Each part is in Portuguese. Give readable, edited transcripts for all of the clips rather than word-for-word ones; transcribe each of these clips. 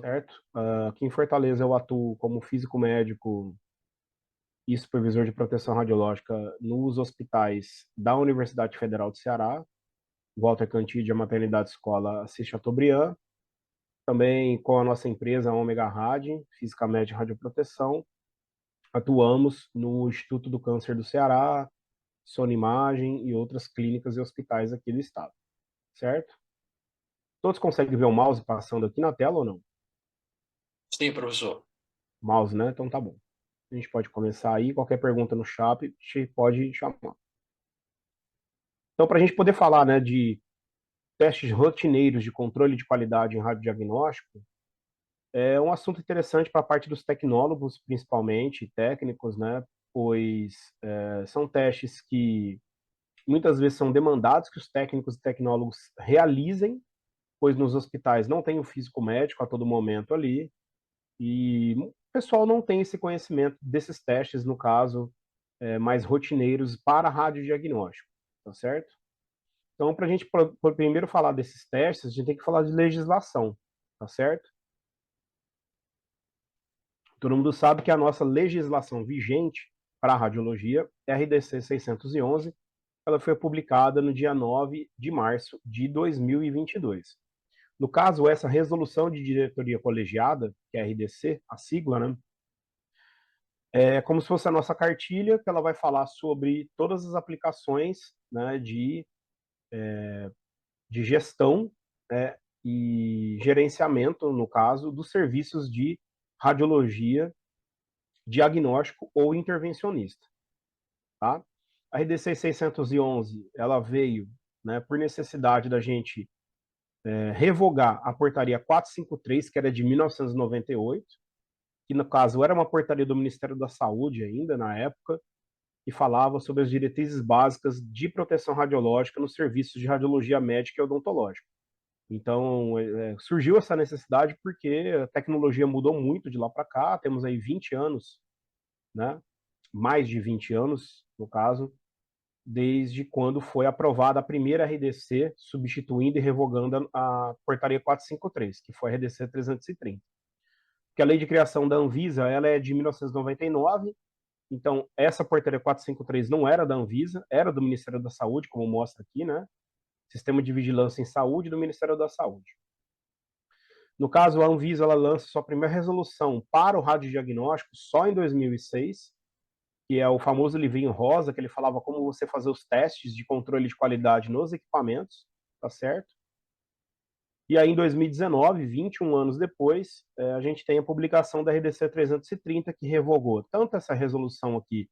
certo? Aqui em Fortaleza eu atuo como físico médico e supervisor de proteção radiológica nos hospitais da Universidade Federal do Ceará, Walter Cantídia Maternidade Escola Assis Chateaubriand, também com a nossa empresa Omega Rad, Física Médica e Radioproteção. Atuamos no Instituto do Câncer do Ceará, Sonimagem e outras clínicas e hospitais aqui do estado, certo? Todos conseguem ver o mouse passando aqui na tela ou não? Sim, professor. Mouse, né? Então tá bom. A gente pode começar aí. Qualquer pergunta no chat pode chamar. Então, para a gente poder falar, né, de testes rotineiros de controle de qualidade em radiodiagnóstico, é um assunto interessante para a parte dos tecnólogos, principalmente, técnicos, né? Pois são testes que muitas vezes são demandados que os técnicos e tecnólogos realizem, pois nos hospitais não tem o físico médico a todo momento ali, e o pessoal não tem esse conhecimento desses testes, no caso, mais rotineiros para radiodiagnóstico, tá certo? Então, para a gente primeiro falar desses testes, a gente tem que falar de legislação, tá certo? Todo mundo sabe que a nossa legislação vigente para a radiologia, RDC 611, ela foi publicada no dia 9 de março de 2022. No caso, essa resolução de diretoria colegiada, que é a RDC, a sigla, né, é como se fosse a nossa cartilha, que ela vai falar sobre todas as aplicações, né, de gestão, né, e gerenciamento, no caso, dos serviços de radiologia, diagnóstico ou intervencionista, tá? A RDC 611, ela veio, né, por necessidade da gente revogar a portaria 453, que era de 1998, que no caso era uma portaria do Ministério da Saúde ainda na época, que falava sobre as diretrizes básicas de proteção radiológica nos serviços de radiologia médica e odontológica. Então, surgiu essa necessidade porque a tecnologia mudou muito de lá para cá, temos aí 20 anos, né? Mais de 20 anos, no caso, desde quando foi aprovada a primeira RDC, substituindo e revogando a portaria 453, que foi a RDC 330. Que a lei de criação da Anvisa, ela é de 1999, então essa portaria 453 não era da Anvisa, era do Ministério da Saúde, como mostra aqui, né? Sistema de Vigilância em Saúde do Ministério da Saúde. No caso, a Anvisa ela lança sua primeira resolução para o radiodiagnóstico só em 2006, que é o famoso livrinho rosa, que ele falava como você fazer os testes de controle de qualidade nos equipamentos, tá certo? E aí, em 2019, 21 anos depois, a gente tem a publicação da RDC 330, que revogou tanto essa resolução aqui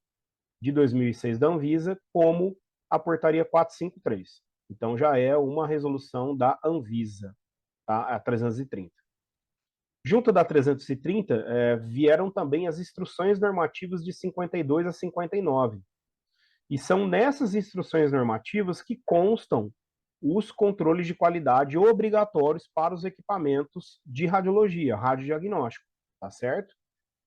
de 2006 da Anvisa, como a portaria 453. Então, já é uma resolução da Anvisa, tá? A 330. Junto da 330, vieram também as instruções normativas de 52 a 59. E são nessas instruções normativas que constam os controles de qualidade obrigatórios para os equipamentos de radiologia, radiodiagnóstico, tá certo?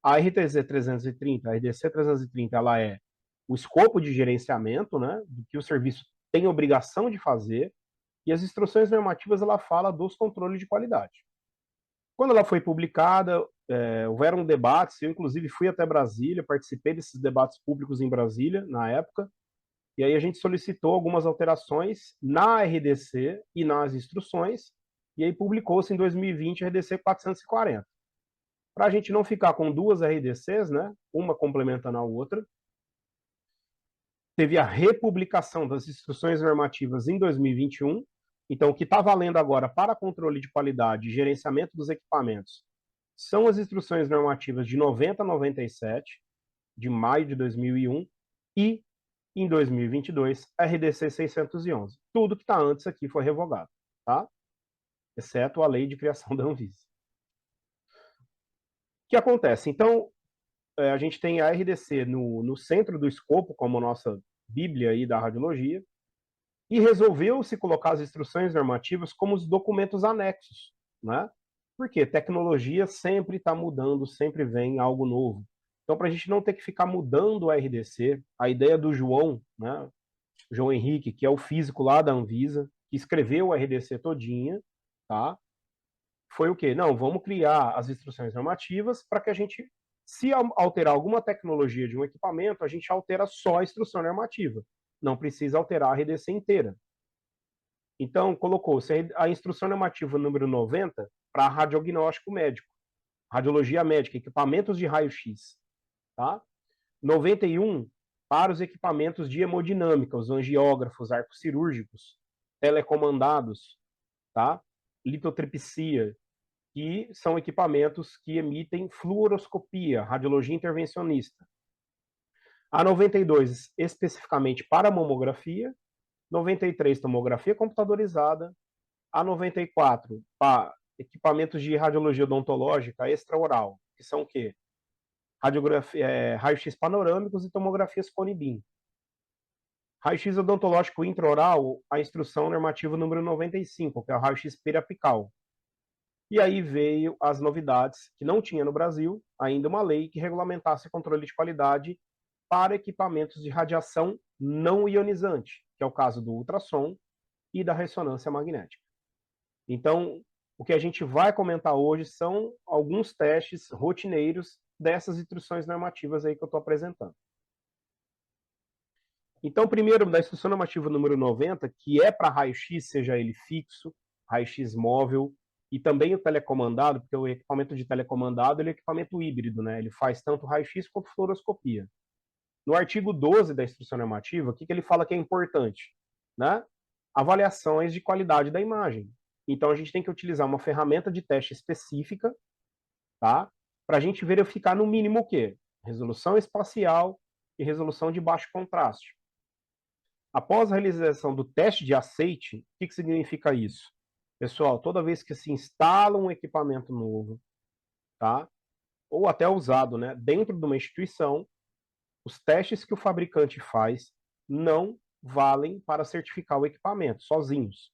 A RTZ 330, a RDC 330, ela é o escopo de gerenciamento, né, do que o serviço tem obrigação de fazer, e as instruções normativas, ela fala dos controles de qualidade. Quando ela foi publicada, houveram debates, eu inclusive fui até Brasília, participei desses debates públicos em Brasília, na época, e aí a gente solicitou algumas alterações na RDC e nas instruções, e aí publicou-se em 2020 a RDC 440. Para a gente não ficar com duas RDCs, né, uma complementando a outra, teve a republicação das instruções normativas em 2021. Então, o que está valendo agora para controle de qualidade e gerenciamento dos equipamentos são as instruções normativas de 90 a 97, de maio de 2001, e em 2022, a RDC 611. Tudo que está antes aqui foi revogado, tá? Exceto a lei de criação da Anvisa. O que acontece? Então, a gente tem a RDC no centro do escopo, como nossa bíblia aí da radiologia, e resolveu-se colocar as instruções normativas como os documentos anexos, né? Porque tecnologia sempre está mudando, sempre vem algo novo. Então, para a gente não ter que ficar mudando a RDC, a ideia do João, né, João Henrique, que é o físico lá da Anvisa, que escreveu a RDC todinha, tá? foi o quê? Não, vamos criar as instruções normativas para que a gente, se alterar alguma tecnologia de um equipamento, a gente altera só a instrução normativa. Não precisa alterar a RDC inteira. Então, colocou-se a instrução normativa número 90 para radiodiagnóstico médico, radiologia médica, equipamentos de raio-x, tá? 91 para os equipamentos de hemodinâmica, os angiógrafos, arcos cirúrgicos, telecomandados, tá? Litotripsia, que são equipamentos que emitem fluoroscopia, radiologia intervencionista. A 92, especificamente para mamografia. 93, tomografia computadorizada. A 94, para equipamentos de radiologia odontológica extraoral, que são o quê? Raio-x panorâmicos e tomografias Cone-Beam. Raio-x odontológico intraoral, a instrução normativa número 95, que é o raio-x periapical. E aí veio as novidades, que não tinha no Brasil ainda uma lei que regulamentasse controle de qualidade para equipamentos de radiação não ionizante, que é o caso do ultrassom e da ressonância magnética. Então, o que a gente vai comentar hoje são alguns testes rotineiros dessas instruções normativas aí que eu estou apresentando. Então, primeiro, da instrução normativa número 90, que é para raio-x, seja ele fixo, raio-x móvel, e também o telecomandado, porque o equipamento de telecomandado ele é equipamento híbrido, né? Ele faz tanto raio-x quanto fluoroscopia. No artigo 12 da instrução normativa, o que ele fala que é importante? Né? Avaliações de qualidade da imagem. Então, a gente tem que utilizar uma ferramenta de teste específica, tá? Para a gente verificar no mínimo o quê? Resolução espacial e resolução de baixo contraste. Após a realização do teste de aceite, o que significa isso? Pessoal, toda vez que se instala um equipamento novo, tá? Ou até usado, né, dentro de uma instituição, os testes que o fabricante faz não valem para certificar o equipamento sozinhos,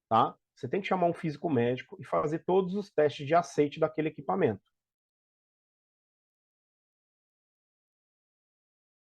tá? Você tem que chamar um físico médico e fazer todos os testes de aceite daquele equipamento.